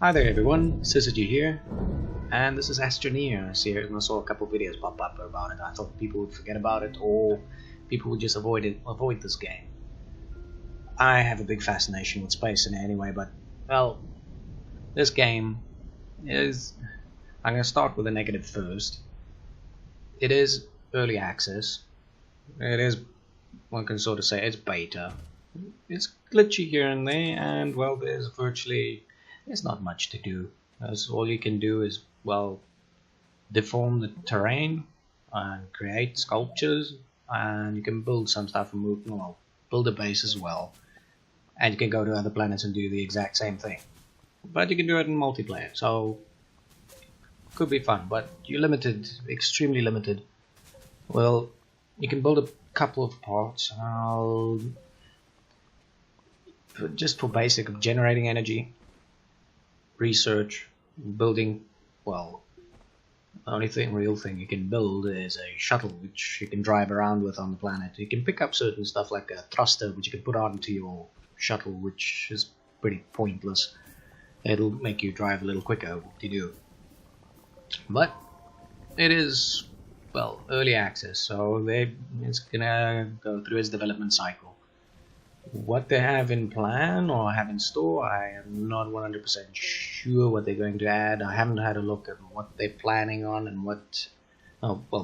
Hi there everyone, Syzygy here, and this is Astroneer. I saw a couple videos pop up about it. I thought people would forget about it, or people would just avoid this game. I have a big fascination with space in it anyway, but, well, this game is... I'm going to start with a negative first. It is early access. It is, one can sort of say, it's beta. It's glitchy here and there, and, well, there's not much to do. As all you can do is, well, deform the terrain and create sculptures, and you can build some stuff and build a base as well. And you can go to other planets and do the exact same thing. But you can do it in multiplayer, so could be fun, but you're limited, extremely limited. Well, you can build a couple of parts. Just for basic generating energy, research, building, well, the only real thing you can build is a shuttle which you can drive around with on the planet. You can pick up certain stuff like a thruster which you can put onto your shuttle, which is pretty pointless. It'll make you drive a little quicker to do. But it is, well, early access, so it's gonna go through its development cycle. What they have in plan or have in store, I am not 100% sure what they're going to add. I haven't had a look at what they're planning on and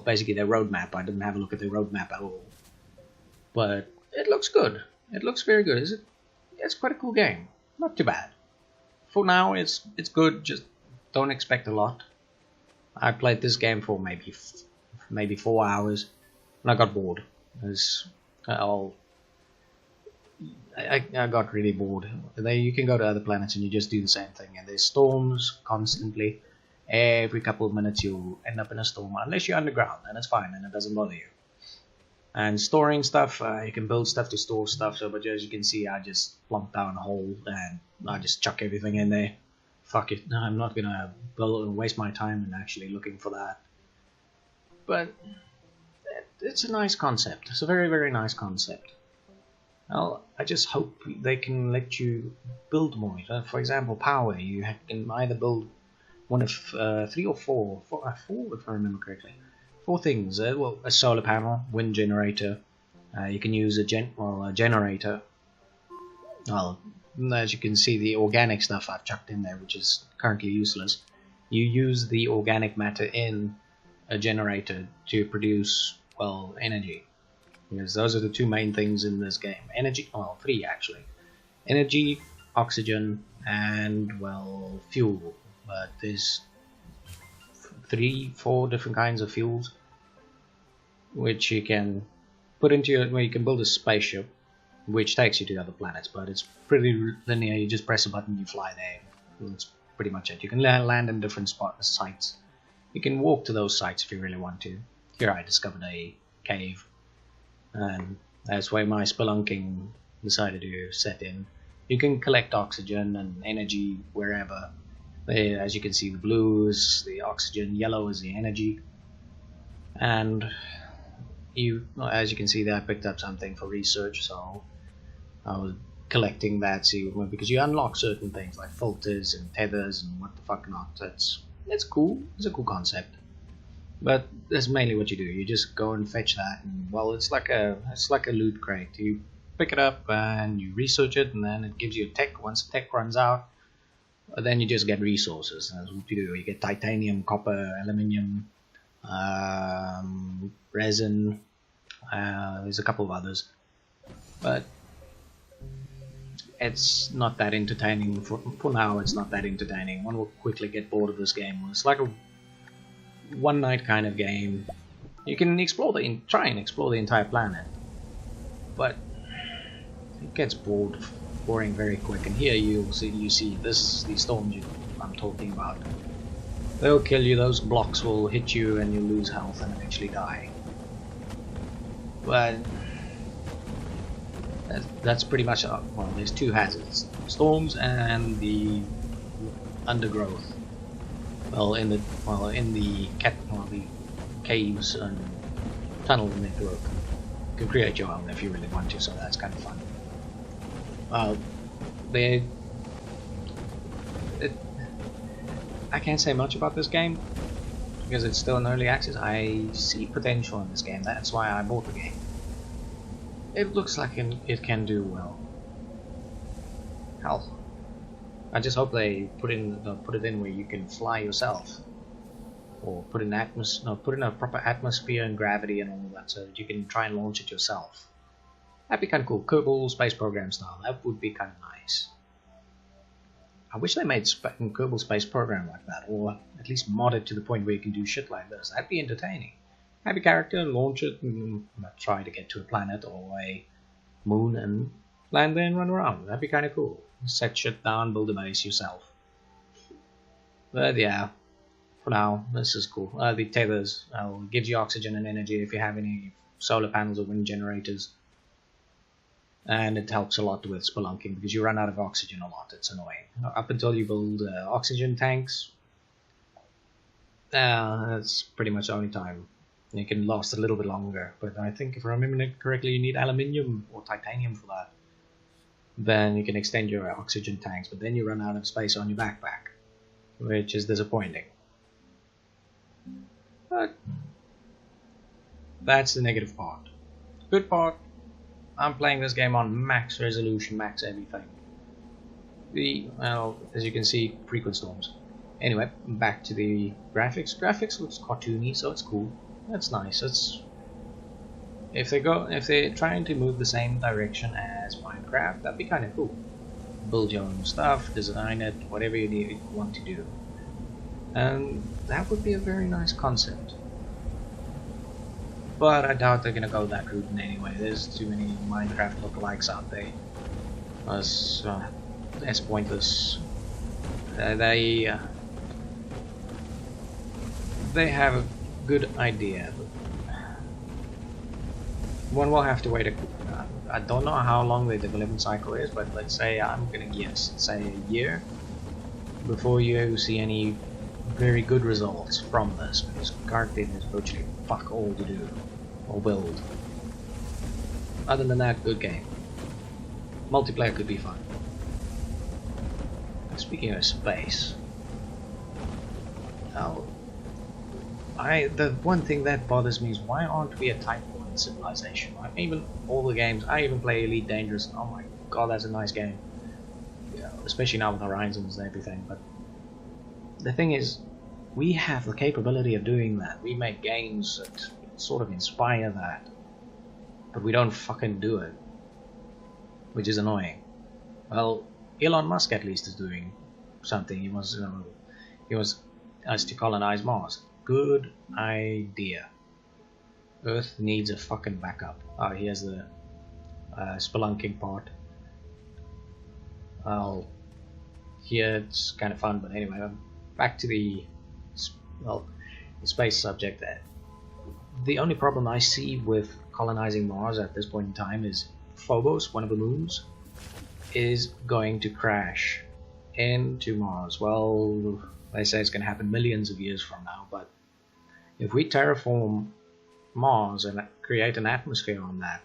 basically their roadmap. I didn't have a look at their roadmap at all. But it looks good. It looks very good. It's quite a cool game. Not too bad. For now, it's good. Just don't expect a lot. I played this game for maybe 4 hours, and I got bored. I got really bored. You can go to other planets and you just do the same thing, and there's storms constantly. Every couple of minutes you'll end up in a storm, unless you're underground, and it's fine and it doesn't bother you. And storing stuff, you can build stuff to store stuff, but as you can see, I just plunked down a hole and I just chuck everything in there. Fuck it, no, I'm not gonna waste my time in actually looking for that. But it's a nice concept. It's a very, very nice concept. Well, I just hope they can let you build more. For example, power. You can either build one of 3 or 4 if I remember correctly. 4 things. Well, a solar panel, wind generator. You can use a generator. Well, as you can see, the organic stuff I've chucked in there, which is currently useless. You use the organic matter in a generator to produce, well, energy. Because those are the 2 main things in this game. Energy, well, 3 actually. Energy, oxygen, and, well, fuel. But there's 3-4 different kinds of fuels which you can put into where you can build a spaceship which takes you to other planets, but it's pretty linear. You just press a button, you fly there. That's pretty much it. You can land in different sites. You can walk to those sites if you really want to. Here I discovered a cave, and that's where my spelunking decided to set in. You can collect oxygen and energy wherever. As you can see, the blue is the oxygen, yellow is the energy, and as you can see there, I picked up something for research, so I was collecting that, because you unlock certain things like filters and tethers and what the fuck not. It's cool. It's a cool concept. But that's mainly what you do. You just go and fetch that, and, well, it's like a loot crate. You pick it up and you research it, and then it gives you a tech. Once the tech runs out, then you just get resources. That's what you do. You get titanium, copper, aluminium, resin. There's a couple of others, but it's not that entertaining. For now, it's not that entertaining. One will quickly get bored of this game. It's like a one-night kind of game. You can try and explore the entire planet, but it gets boring very quick. And here you see these storms I'm talking about. They'll kill you. Those blocks will hit you, and you'll lose health and eventually die. But that's pretty much well. There's 2 hazards: storms and the undergrowth. Well, in the caves and tunnel network. You can create your own if you really want to, so that's kind of fun. I can't say much about this game because it's still in early access. I see potential in this game. That's why I bought the game. It looks like it can do well. Hell, I just hope they put it in where you can fly yourself, or put in a proper atmosphere and gravity and all that, so that you can try and launch it yourself. That'd be kind of cool. Kerbal Space Program style. That would be kind of nice. I wish they made Kerbal Space Program like that, or at least mod it to the point where you can do shit like this. That'd be entertaining. Have your character launch it and try to get to a planet or a moon and land there and run around. That'd be kind of cool. Set shit down, build a base yourself. But yeah, for now, this is cool. The tethers gives you oxygen and energy if you have any solar panels or wind generators. And it helps a lot with spelunking because you run out of oxygen a lot. It's annoying. Up until you build oxygen tanks, that's pretty much the only time. It can last a little bit longer, but I think if I remember it correctly, you need aluminium or titanium for that. Then you can extend your oxygen tanks, but then you run out of space on your backpack, which is disappointing. But that's the negative part. Good part, I'm playing this game on max resolution, max everything. Well, as you can see, frequent storms. Anyway, back to the graphics. Graphics looks cartoony, so it's cool. That's nice. If they're trying to move the same direction as Minecraft, that'd be kind of cool. Build your own stuff, design it, whatever you want to do, and that would be a very nice concept. But I doubt they're gonna go that route in any way. There's too many Minecraft lookalikes out there. That's pointless. They have a good idea. One will have to wait I don't know how long the development cycle is, but let's say, I'm gonna guess, say a year before you see any very good results from this, because currently there's virtually fuck all to do or build. Other than that, good game. Multiplayer could be fun. Speaking of space, the one thing that bothers me is, why aren't we a Type 1 civilization? Even all the games, I even play Elite Dangerous, and oh my god, that's a nice game. Yeah, especially now with Horizons and everything, but the thing is, we have the capability of doing that. We make games that sort of inspire that, but we don't fucking do it, which is annoying. Well, Elon Musk at least is doing something. He wants us to colonize Mars. Good idea. Earth needs a fucking backup. Here's the spelunking part. Well, here it's kind of fun, but anyway, back to the space subject. The only problem I see with colonizing Mars at this point in time is Phobos, one of the moons, is going to crash into Mars. Well, they say it's going to happen millions of years from now, but if we terraform Mars and create an atmosphere on that,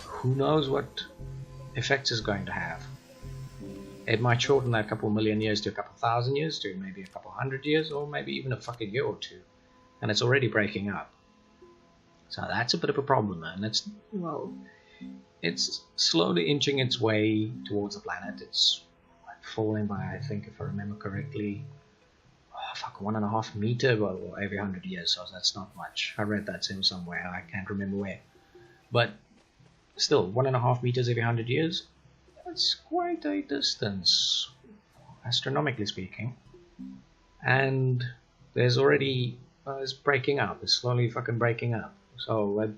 who knows what effects it's going to have. It might shorten that couple million years to a couple thousand years, to maybe a couple hundred years, or maybe even a fucking year or two, and it's already breaking up. So that's a bit of a problem, and it's slowly inching its way towards the planet. It's falling by, I think, if I remember correctly, 1.5 meters every 100 years, so that's not much. I read that somewhere, I can't remember where. But still, 1.5 meters every 100 years, that's quite a distance, astronomically speaking. And there's already, it's breaking up, it's slowly fucking breaking up. So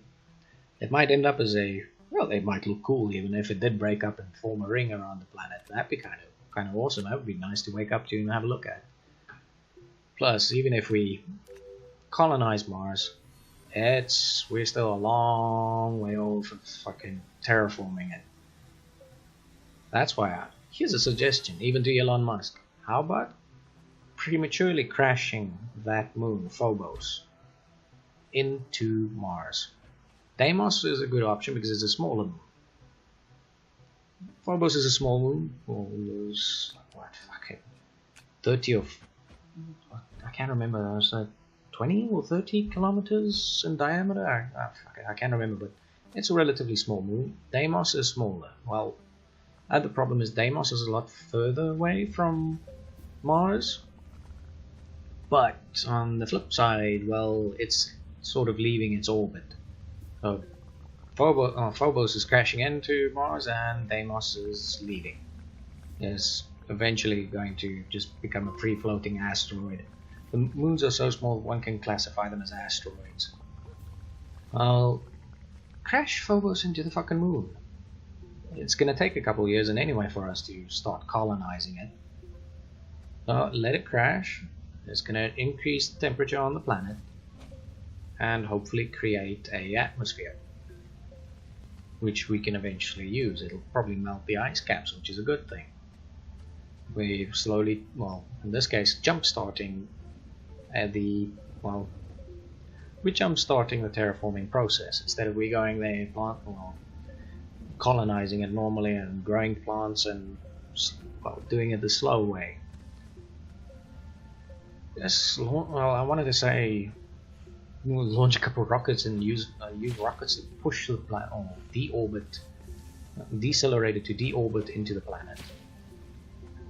it might end up as it might look cool even if it did break up and form a ring around the planet. That'd be kind of awesome. That would be nice to wake up to and have a look at. Plus, even if we colonize Mars, we're still a long way off from fucking terraforming it. That's why here's a suggestion, even to Elon Musk. How about prematurely crashing that moon, Phobos, into Mars? Deimos is a good option because it's a smaller moon. Phobos is a small moon. What, fucking 30 or I can't remember. Was it 20 or 30 kilometers in diameter? I can't remember, but it's a relatively small moon. Deimos is smaller. Well, the problem is Deimos is a lot further away from Mars. But on the flip side, well, it's sort of leaving its orbit. So Phobos is crashing into Mars and Deimos is leaving. It's eventually going to just become a free-floating asteroid. The moons are so small one can classify them as asteroids. I'll crash Phobos into the fucking moon. It's gonna take a couple years and anyway for us to start colonizing it. So let it crash. It's gonna increase the temperature on the planet and hopefully create a atmosphere, which we can eventually use. It'll probably melt the ice caps, which is a good thing. We're slowly, well, in this case, jump-starting we're jump-starting the terraforming process. Instead of we going there, colonizing it normally and growing plants and, well, doing it the slow way. Yes, well, I wanted to say we'll launch a couple of rockets and use rockets to push the planet, or deorbit, decelerate it to deorbit into the planet.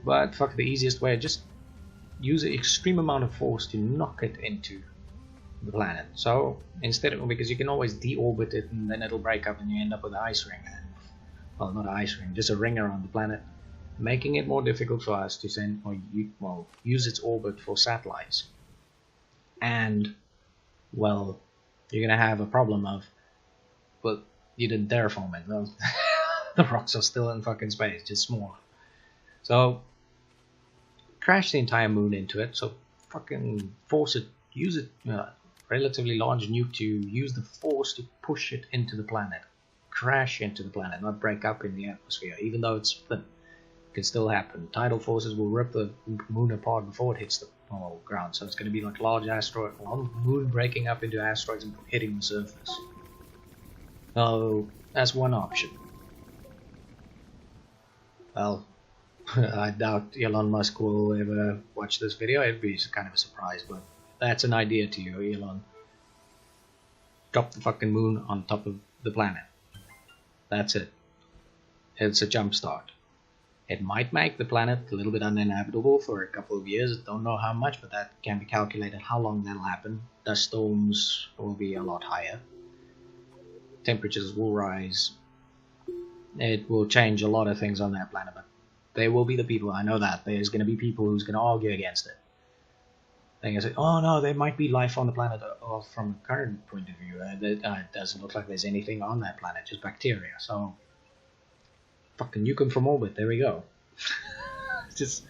But fuck, the easiest way, just use an extreme amount of force to knock it into the planet. So instead of, because you can always deorbit it and then it'll break up and you end up with an ice ring. And, well, not an ice ring, just a ring around the planet, making it more difficult for us to send or use its orbit for satellites. And, well, you're gonna have a problem of, well, you didn't terraform it. Well, the rocks are still in fucking space, just smaller. So crash the entire moon into it. So fucking force it, use it, relatively large nuke to use the force to push it into the planet, crash into the planet, not break up in the atmosphere. Even though it's thin, it can still happen. Tidal forces will rip the moon apart before it hits the ground. So it's going to be like large asteroid, moon breaking up into asteroids and hitting the surface. So that's one option. Well, I doubt Elon Musk will ever watch this video. It'd be kind of a surprise, but that's an idea to you, Elon. Drop the fucking moon on top of the planet. That's it. It's a jump start. It might make the planet a little bit uninhabitable for a couple of years. Don't know how much, but that can be calculated how long that'll happen. Dust storms will be a lot higher. Temperatures will rise. It will change a lot of things on that planet, but there will be the people, I know that. There's going to be people who's going to argue against it. They're going to say, oh no, there might be life on the planet. Or from a current point of view, it doesn't look like there's anything on that planet, just bacteria. So, fucking nuke them from orbit, there we go. It's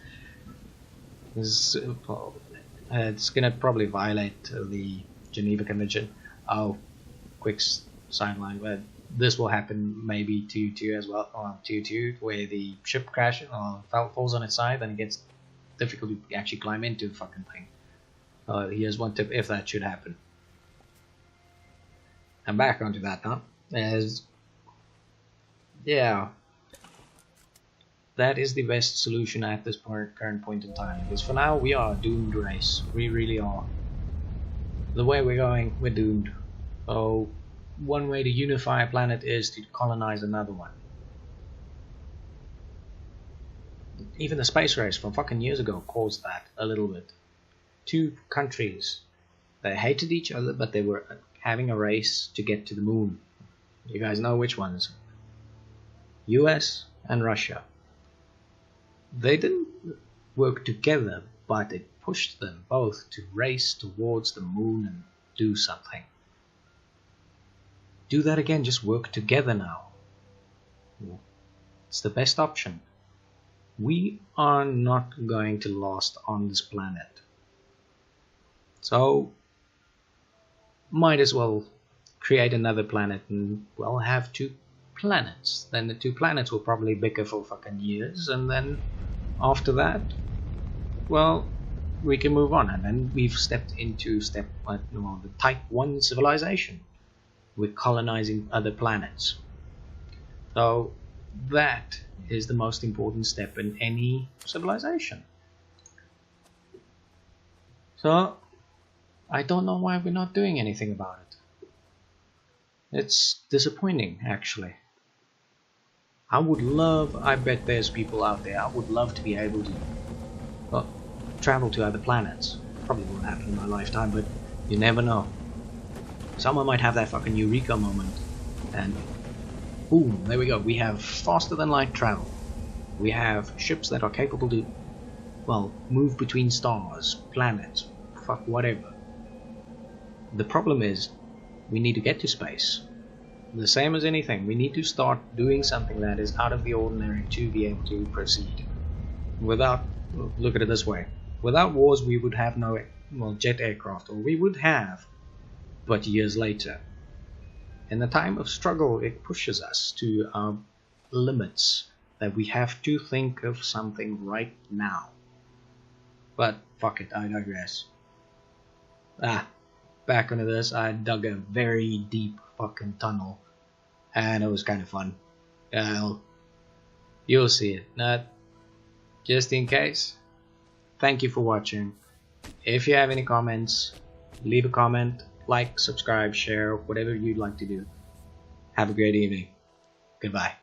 going to probably violate the Geneva Convention. Oh, quick sideline, but this will happen maybe 2-2 as well, or 2-2, where the ship crashes or falls on its side and it gets difficult to actually climb into the fucking thing. Here's one tip if that should happen. And back onto that now. Yeah, that is the best solution at this current point in time. Because for now we are a doomed race. We really are. The way we're going, we're doomed. So one way to unify a planet is to colonize another one. Even the space race from fucking years ago caused that a little bit. Two countries, they hated each other, but they were having a race to get to the moon. You guys know which ones? US and Russia. They didn't work together, but it pushed them both to race towards the moon and do something. Do that again, just work together now. It's the best option. We are not going to last on this planet. So, might as well create another planet and, well, have two planets. Then the two planets will probably bicker for fucking years, and then after that, well, we can move on. And then we've stepped into the Type 1 civilization. We're colonizing other planets. So that is the most important step in any civilization. So I don't know why we're not doing anything about it. It's disappointing, actually. I bet there's people out there, I would love to be able to, well, travel to other planets. Probably won't happen in my lifetime, but you never know. Someone might have that fucking eureka moment, and boom, there we go. We have faster than light travel. We have ships that are capable to, well, move between stars, planets, fuck whatever. The problem is, we need to get to space. The same as anything, we need to start doing something that is out of the ordinary to be able to proceed. Without, look at it this way, without wars we would have no, well, jet aircraft, or we would have, but years later. In the time of struggle, it pushes us to our limits, that we have to think of something right now. But fuck it, I digress. Back into this, I dug a very deep fucking tunnel, and it was kind of fun. You'll see it. Just in case, thank you for watching. If you have any comments, leave a comment, like, subscribe, share, whatever you'd like to do. Have a great evening. Goodbye.